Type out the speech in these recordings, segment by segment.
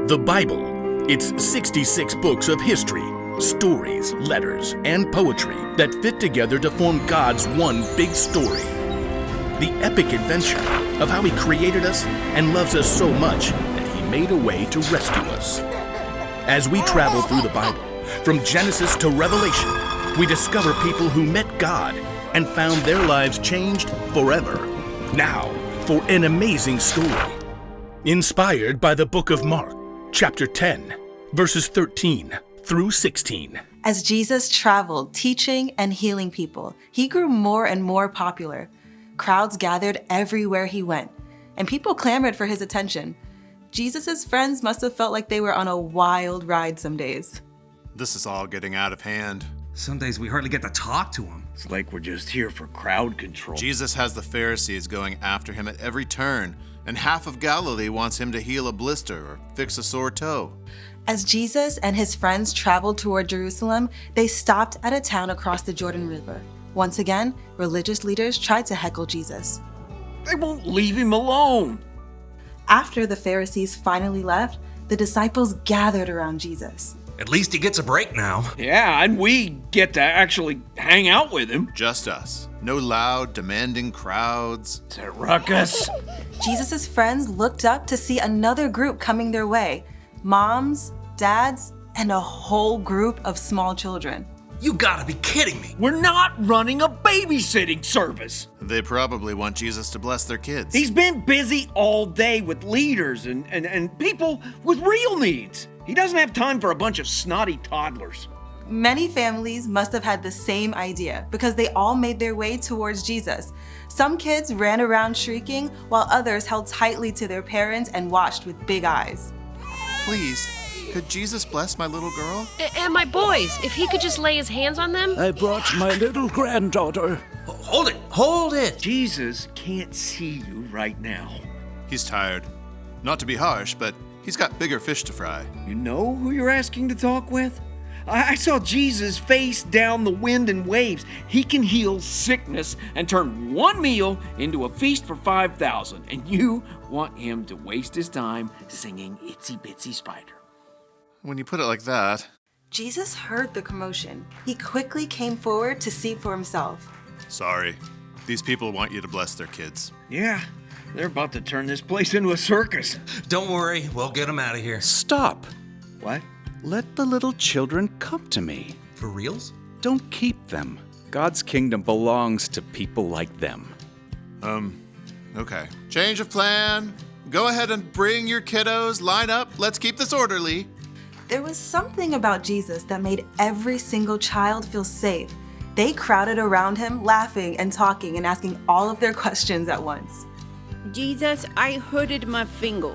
The Bible. It's 66 books of history, stories, letters, and poetry that fit together to form God's one big story. The epic adventure of how He created us and loves us so much that He made a way to rescue us. As we travel through the Bible, from Genesis to Revelation, we discover people who met God and found their lives changed forever. Now, for an amazing story. Inspired by the book of Mark, chapter 10, verses 13 through 16. As Jesus traveled, teaching and healing people, He grew more and more popular. Crowds gathered everywhere He went, and people clamored for His attention. Jesus' friends must have felt like they were on a wild ride some days. This is all getting out of hand. Some days we hardly get to talk to Him. It's like we're just here for crowd control. Jesus has the Pharisees going after Him at every turn, and half of Galilee wants Him to heal a blister or fix a sore toe. As Jesus and His friends traveled toward Jerusalem, they stopped at a town across the Jordan River. Once again, religious leaders tried to heckle Jesus. They won't leave Him alone. After the Pharisees finally left, the disciples gathered around Jesus. At least He gets a break now. Yeah, and we get to actually hang out with Him. Just us. No loud, demanding crowds. It's a ruckus. Jesus' friends looked up to see another group coming their way. Moms, dads, and a whole group of small children. You gotta be kidding me. We're not running a babysitting service. They probably want Jesus to bless their kids. He's been busy all day with leaders and people with real needs. He doesn't have time for a bunch of snotty toddlers. Many families must have had the same idea because they all made their way towards Jesus. Some kids ran around shrieking while others held tightly to their parents and watched with big eyes. Please, could Jesus bless my little girl? And my boys, if He could just lay His hands on them. I brought my little granddaughter. Hold it. Jesus can't see you right now. He's tired. Not to be harsh, but he's got bigger fish to fry. You know who you're asking to talk with? I saw Jesus face down the wind and waves. He can heal sickness and turn one meal into a feast for 5,000. And you want Him to waste His time singing Itsy Bitsy Spider. When you put it like that. Jesus heard the commotion. He quickly came forward to see for himself. Sorry. These people want you to bless their kids. Yeah, they're about to turn this place into a circus. Don't worry, we'll get them out of here. Stop. What? Let the little children come to me. For reals? Don't keep them. God's kingdom belongs to people like them. Okay. Change of plan. Go ahead and bring your kiddos. Line up. Let's keep this orderly. There was something about Jesus that made every single child feel safe. They crowded around Him, laughing and talking and asking all of their questions at once. Jesus, I hurted my finger.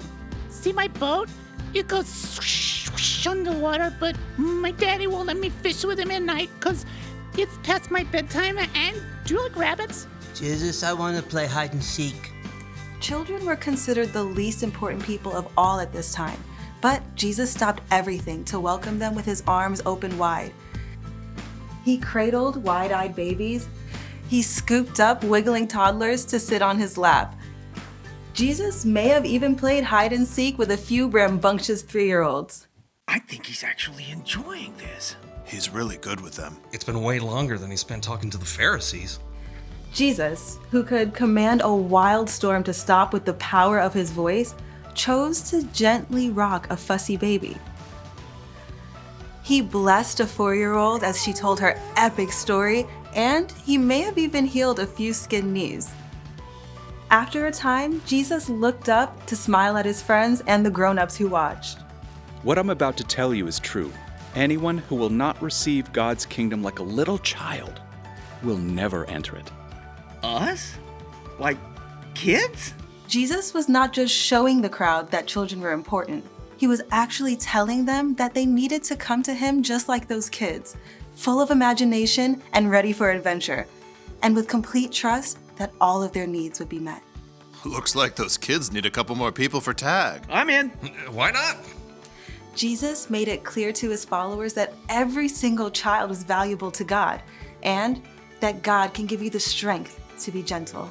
See my boat? It goes swoosh underwater, but my daddy won't let me fish with him at night because it's past my bedtime. And do you like rabbits? Jesus, I want to play hide and seek. Children were considered the least important people of all at this time, but Jesus stopped everything to welcome them with His arms open wide. He cradled wide-eyed babies. He scooped up wiggling toddlers to sit on His lap. Jesus may have even played hide and seek with a few rambunctious 3-year-olds. I think He's actually enjoying this. He's really good with them. It's been way longer than He spent talking to the Pharisees. Jesus, who could command a wild storm to stop with the power of His voice, chose to gently rock a fussy baby. He blessed a 4-year-old as she told her epic story, and He may have even healed a few skinned knees. After a time, Jesus looked up to smile at His friends and the grown-ups who watched. What I'm about to tell you is true. Anyone who will not receive God's kingdom like a little child will never enter it. Us? Like kids? Jesus was not just showing the crowd that children were important. He was actually telling them that they needed to come to Him just like those kids, full of imagination and ready for adventure, and with complete trust that all of their needs would be met. Looks like those kids need a couple more people for tag. I'm in. Why not? Jesus made it clear to His followers that every single child is valuable to God, and that God can give you the strength to be gentle.